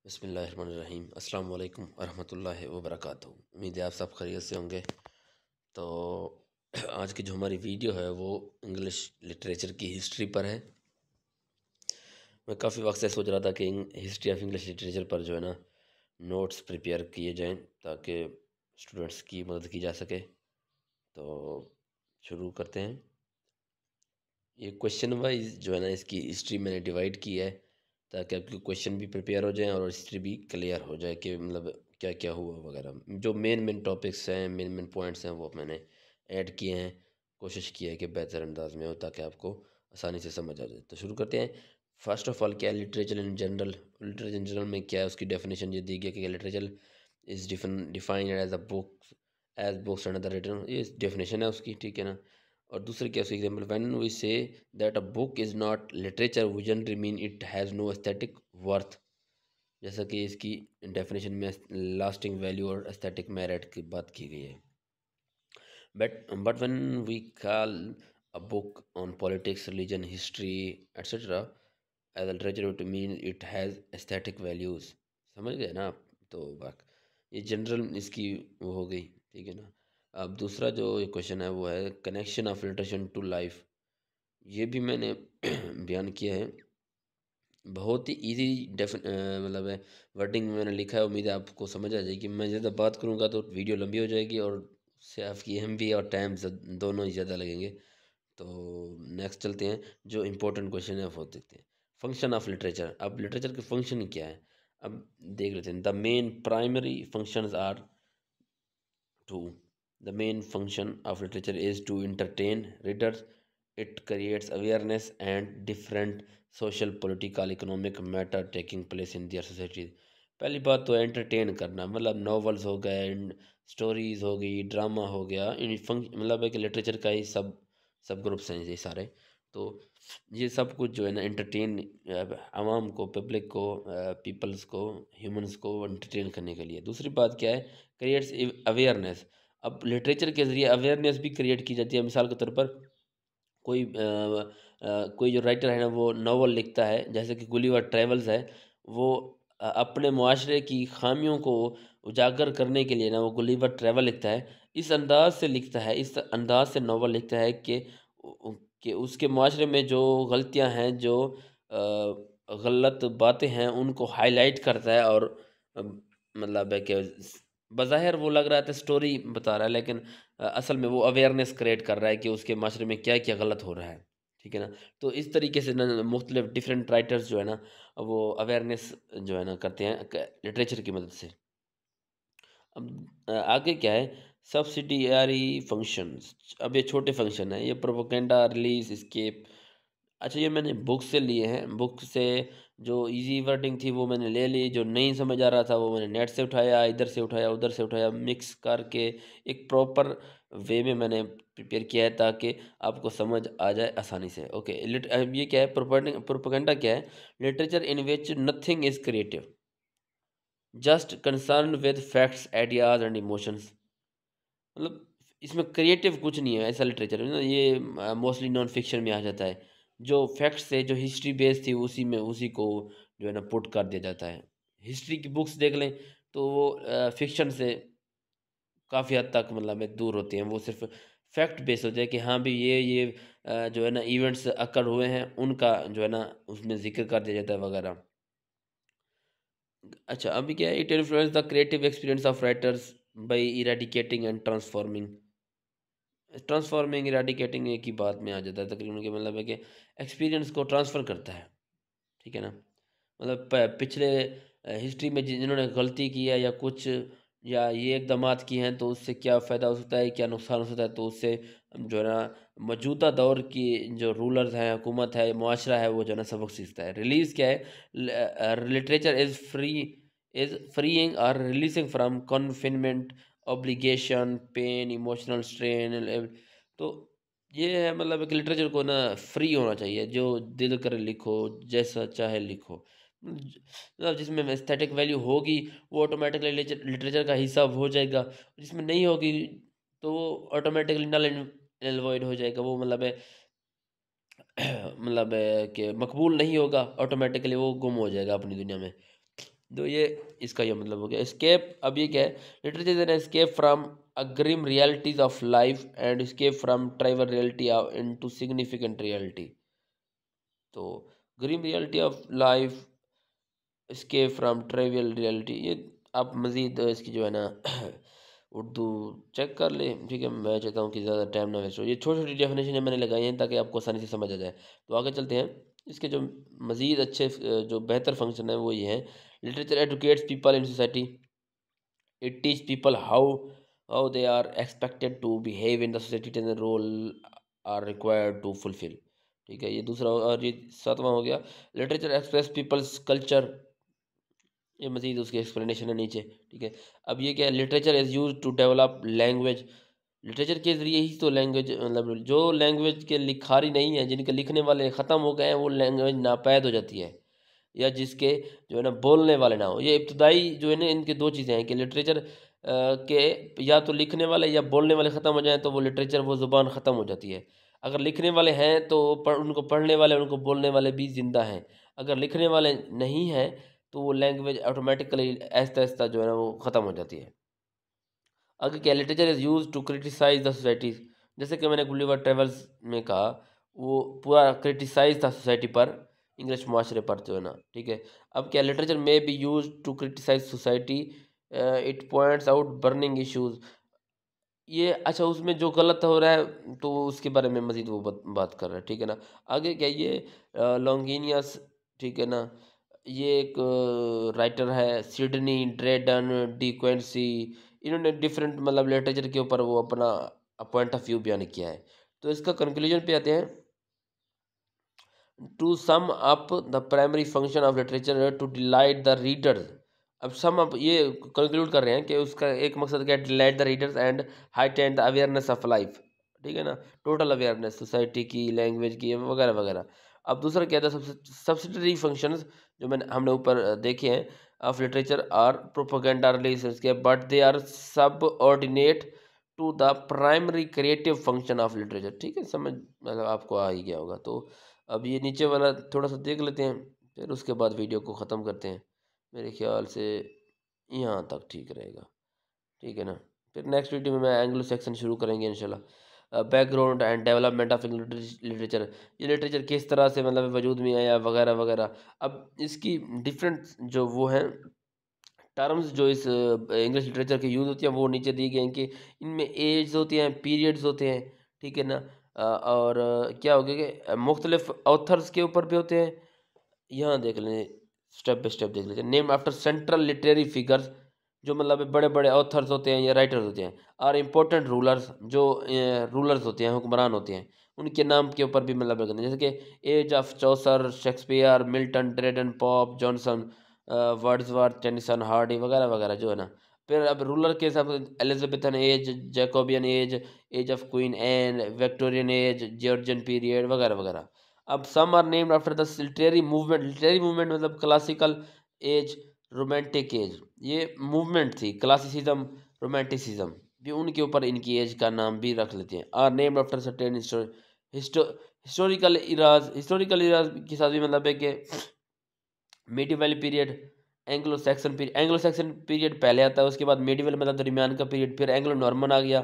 बिस्मिल्लाहिर्रहमानिर्रहीम अस्सलाम वालेकुम वरहमतुल्लाहि वबरकातुहू। उम्मीद है आप सब खैरियत से होंगे। तो आज की जो हमारी वीडियो है वो इंग्लिश लिटरेचर की हिस्ट्री पर है। मैं काफ़ी वक्त से सोच रहा था कि हिस्ट्री ऑफ इंग्लिश लिटरेचर पर जो है ना नोट्स प्रिपेयर किए जाएं ताकि स्टूडेंट्स की मदद की जा सके। तो शुरू करते हैं। ये क्वेश्चन वाइज जो है ना इसकी हिस्ट्री मैंने डिवाइड की है ताकि आपके क्वेश्चन भी प्रिपेयर हो जाएं और हिस्ट्री भी क्लियर हो जाए कि मतलब क्या क्या हुआ वगैरह। जो मेन टॉपिक्स हैं, मेन पॉइंट्स हैं वो मैंने ऐड किए हैं। कोशिश की है कि बेहतर अंदाज में हो ताकि आपको आसानी से समझ आ जाए। तो शुरू करते हैं। फर्स्ट ऑफ ऑल क्या है literature in general. Literature in general में क्या है, उसकी डेफिनेशन ये दी गई कि literature is defined as a book, as books and other written. ये डेफिनेशन है उसकी, ठीक है ना। और दूसरे क्या, example when we say that a book is not literature we generally mean it has no aesthetic worth. जैसा कि इसकी डेफिनेशन में लास्टिंग वैल्यू और एस्थेटिक मेरिट की बात की गई है। But when we call a book on politics, religion, history etcetera as literature it mean it has aesthetic values. समझ गए ना आप। तो ये जनरल इसकी वो हो गई, ठीक है ना। अब दूसरा जो क्वेश्चन है वो है connection of literature to life. ये भी मैंने बयान किया है। बहुत ही इजी मतलब है वर्डिंग में मैंने लिखा है। उम्मीद है आपको समझ आ जाएगी। मैं ज़्यादा बात करूँगा तो वीडियो लंबी हो जाएगी और उससे आपकी एमबी और टाइम दोनों ही ज़्यादा लगेंगे। तो नेक्स्ट चलते हैं। जो इम्पोर्टेंट क्वेश्चन है वो देखते हैं। Function of literature. अब लिटरेचर के फंक्शन क्या है अब देख लेते हैं। The main primary functions are two. The main function of literature is to entertain readers. It creates awareness and different social, political, economic matter taking place in their society. पहली बात तो एंटरटेन करना, मतलब नॉवेल्स हो गए, stories हो गई, drama हो गया, इन मतलब है कि लिटरेचर का ही सब ग्रुप्स हैं ये सारे। तो ये सब कुछ जो है ना एंटरटेन, आवाम को, पब्लिक को, पीपल्स को, ह्यूमंस को एंटरटेन करने के लिए। दूसरी बात क्या है, क्रिएट्स अवेयरनेस। अब लिटरेचर के ज़रिए अवेयरनेस भी क्रिएट की जाती है। मिसाल के तौर पर कोई जो राइटर है ना वो नावल लिखता है, जैसे कि गुलिवर ट्रेवल्स है। वो अपने मुआशरे की खामियों को उजागर करने के लिए ना वो गुलिवर ट्रेवल लिखता है। इस अंदाज से लिखता है, इस अंदाज से नावल लिखता है कि उसके मुआशरे में जो गलतियां हैं, जो गलत बातें हैं, उनको हाईलाइट करता है। और मतलब है कि बज़ाहिर वो लग रहा था स्टोरी बता रहा है, लेकिन असल में वो अवेयरनेस क्रिएट कर रहा है कि उसके माशरे में क्या क्या गलत हो रहा है, ठीक है ना। तो इस तरीके से ना मुख्तलिफ डिफरेंट राइटर्स जो है ना वो अवेयरनेस जो है ना करते हैं लिटरेचर की मदद से। अब आगे क्या है, सब्सिडियरी फंक्शंस। अब ये छोटे फंक्शन है, ये प्रोपोगेंडा, रिलीज, एस्केप। अच्छा, ये मैंने बुक से लिए हैं। बुक से जो इजी वर्डिंग थी वो मैंने ले ली, जो नहीं समझ आ रहा था वो मैंने नेट से उठाया, इधर से उठाया, उधर से उठाया, मिक्स करके एक प्रॉपर वे में मैंने प्रिपेयर किया है ताकि आपको समझ आ जाए आसानी से। ओके, अब ये क्या है, प्रोपोगेंडा क्या है, literature in which nothing is creative, just concern with facts, ideas and emotions. मतलब इसमें क्रिएटिव कुछ नहीं है, ऐसा लिटरेचर है ना। ये मोस्टली नॉन फिक्शन में आ जाता है। जो फैक्ट्स से, जो हिस्ट्री बेस्ड थी उसी में उसी को जो है ना पुट कर दिया जाता है। हिस्ट्री की बुक्स देख लें तो वो फिक्शन से काफ़ी हद तक मतलब में दूर होते हैं। वो सिर्फ फैक्ट बेस्ड होते हैं कि हाँ भी ये जो है ना इवेंट्स अकर हुए हैं, उनका जो है ना उसमें जिक्र कर दिया जाता है वगैरह। अच्छा, अभी क्या है, it influence the creative experience of writers by eradicating and transforming. Transforming, eradicating एक ही बात में आ जाता है तकरीबन, के मतलब है कि एक्सपीरियंस को ट्रांसफ़र करता है, ठीक है ना। मतलब पिछले हिस्ट्री में जिन्होंने गलती की है या कुछ, या ये इकदामात किए हैं तो उससे क्या फ़ायदा हो सकता है, क्या नुकसान हो सकता है, तो उससे जो है ना मौजूदा दौर की जो रूलर्स हैं, हुकूमत है, मुआशरा है, वो जो है ना सबक सीखता है। रिलीज़ क्या है, लिटरेचर इज़ फ्रीइंग और releasing from confinement, obligation, pain, emotional strain. तो ये है मतलब एक लिटरेचर को ना फ्री होना चाहिए, जो दिल करे लिखो, जैसा चाहे लिखो। मतलब जिसमें एस्थेटिक वैल्यू होगी वो ऑटोमेटिकली लिटरेचर का हिस्सा हो जाएगा। जिसमें नहीं होगी तो वो ऑटोमेटिकली नल एंड वॉइड हो जाएगा। वो मतलब है मतलब है कि मकबूल नहीं होगा, ऑटोमेटिकली वो गुम हो जाएगा अपनी दुनिया में। तो ये इसका ये मतलब हो गया एस्केप। अब ये क्या है, literature is an escape from a grim realities of life and escape from trivial reality into significant reality. तो grim reality of life, escape from trivial reality, ये आप मज़ीद इसकी जो है ना उर्दू चेक कर ले, ठीक है। मैं चाहता हूँ कि ज़्यादा टाइम ना वेस्ट हो, ये छोटी छोटी डेफिनेशन मैंने लगाई हैं ताकि आपको आसानी से समझ आ जाए। तो आगे चलते हैं, इसके जो मज़ीद अच्छे जो बेहतर फंक्शन है वो ये है, literature educates people in society, it teach people how they are expected to behave in the society and the role are required to fulfil, ठीक है। ये दूसरा और ये सातवां हो गया, लिटरेचर एक्सप्रेस पीपल्स कल्चर, ये मज़ीद उसकी एक्सप्लेनेशन है नीचे, ठीक है। अब ये क्या है, literature is use to develop language, literature के ज़रिए ही तो लैंग्वेज, मतलब जो लैंग्वेज के लिखारी नहीं है, जिनके लिखने वाले ख़त्म हो गए हैं, वो लैंग्वेज नापैद हो जाती है, या जिसके जो है ना बोलने वाले ना हो। ये इब्तदाई जो है ना, इनके दो चीज़ें हैं कि लिटरेचर के या तो लिखने वाले या बोलने वाले ख़त्म हो जाएँ तो वो लिटरेचर, वो ज़ुबान ख़त्म हो जाती है। अगर लिखने वाले हैं तो उनको पढ़ने वाले, उनको बोलने वाले भी ज़िंदा हैं। अगर लिखने वाले नहीं हैं तो वो लैंग्वेज ऑटोमेटिकली आहिस्ता आहिस्ता जो है ना वो ख़त्म हो जाती है। आगे क्या, literature is use to criticise the societies, जैसे कि मैंने गुलिवर ट्रेवल्स में कहा, वो पूरा क्रिटिसाइज था सोसाइटी पर, इंग्लिश माशरे पर जो है ना, ठीक है। अब क्या, लिटरेचर में be use to criticise society, it points out burning issues, ये अच्छा उसमें जो गलत हो रहा है तो उसके बारे में मज़ीद वो बात कर रहा है, ठीक है ना। आगे क्या, ये लॉन्गिनियस, ठीक है ना, ये एक राइटर है, सिडनी ड्रेडन डी क्वेंसी, इन्होंने डिफरेंट मतलब लिटरेचर के ऊपर वो अपना पॉइंट ऑफ व्यू बयान किया है। तो इसका कंक्लूजन पे आते हैं, to sum up the primary function of literature to delight the readers. अब सम अप ये कंक्लूड कर रहे हैं कि उसका एक मकसद क्या है, delight the readers and heighten the awareness of life, ठीक है ना, टोटल अवेयरनेस सोसाइटी की, लैंग्वेज की, वगैरह वगैरह। अब दूसरा क्या था, सब्सिडरी फंक्शंस जो मैंने हमने ऊपर देखे हैं of literature are propaganda relations के, but they are subordinate to the primary creative function of literature, ठीक है, समझ मतलब आपको आ ही गया होगा। तो अब ये नीचे वाला थोड़ा सा देख लेते हैं, फिर उसके बाद वीडियो को ख़त्म करते हैं। मेरे ख्याल से यहाँ तक ठीक रहेगा, ठीक है ना। फिर नेक्स्ट वीडियो में मैं एंग्लो सेक्शन शुरू करेंगे इंशाल्लाह, background and development of English literature, ये लिटरेचर किस तरह से मतलब वजूद में आया वगैरह वगैरह। अब इसकी डिफरेंट जो वो हैं टर्म्स जो इस इंग्लिश लिटरेचर के यूज़ होती हैं वो नीचे दिए गए हैं कि इनमें एज होती हैं, पीरियड्स होते हैं, ठीक है ना। और क्या हो गया कि मुख्तलिफ ऑथर्स के ऊपर भी होते हैं, यहाँ देख लें, स्टेप बाय स्टेप देख लीजिए। Name after central literary figures, जो मतलब बड़े बड़े ऑथर्स होते हैं या राइटर्स होते हैं, और इम्पोर्टेंट रूलर्स, जो रूलर्स होते हैं, हुक्मरान होते हैं, उनके नाम के ऊपर भी मतलब रखते हैं, जैसे कि age of Chaucer, Shakespeare, Milton, Dryden, Pope, Johnson, Wordsworth, Tennyson, Hardy वगैरह वगैरह जो है ना। फिर अब रूलर के हिसाब से Elizabethan age, Jacobean age, age of Queen Anne, Victorian age, Georgian period वगैरह वगैरह। अब some are named after the literary movement मतलब क्लासिकल एज, रोमांटिक एज, ये मूवमेंट थी, क्लासिसिज्म, रोमांटिसिज्म भी उनके ऊपर इनकी एज का नाम भी रख लेते हैं। Are named after certain historical eras के साथ भी मतलब है कि medieval period, Anglo Saxon period पहले आता है, उसके बाद मेडिवल मतलब दरमियान का पीरियड, फिर एंग्लो नॉर्मन आ गया,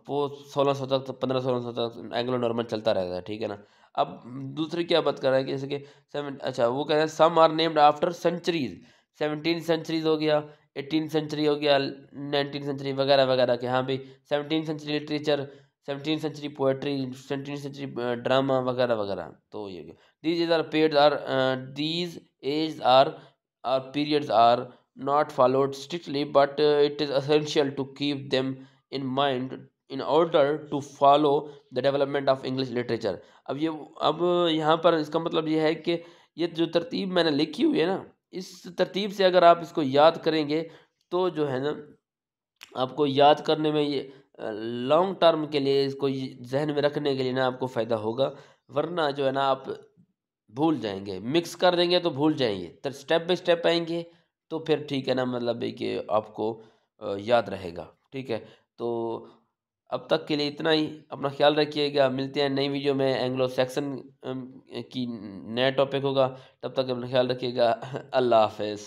वो 1600 तक, 1500 तक एंग्लो नॉर्मन चलता रहता है, ठीक है ना। अब दूसरी क्या बात कर रहा है कि जैसे कि सेवन, अच्छा वो कह रहे हैं some are named after centuries, 17 centuries हो गया, 18 सेंचुरी हो गया, 19 सेंचुरी वगैरह वगैरह के। हाँ भाई, 17 century literature, 17 century poetry, 17 century drama वगैरह वगैरह। तो ये these age are periods are not followed strictly, but it is essential to keep them in mind in order to follow the development of English literature। अब यहाँ पर इसका मतलब ये है कि ये जो तरतीब मैंने लिखी हुई है ना, इस तरतीब से अगर आप इसको याद करेंगे तो जो है ना, आपको याद करने में ये लॉन्ग टर्म के लिए इसको जहन में रखने के लिए ना आपको फ़ायदा होगा, वरना जो है ना आप भूल जाएंगे, मिक्स कर देंगे तो भूल जाएंगे। तो स्टेप बाय स्टेप आएंगे तो फिर ठीक है ना, मतलब है कि आपको याद रहेगा, ठीक है। तो अब तक के लिए इतना ही, अपना ख्याल रखिएगा, मिलते हैं नई वीडियो में, एंग्लो सेक्शन की नया टॉपिक होगा, तब तक अपना ख्याल रखिएगा। अल्लाह हाफ़िज़।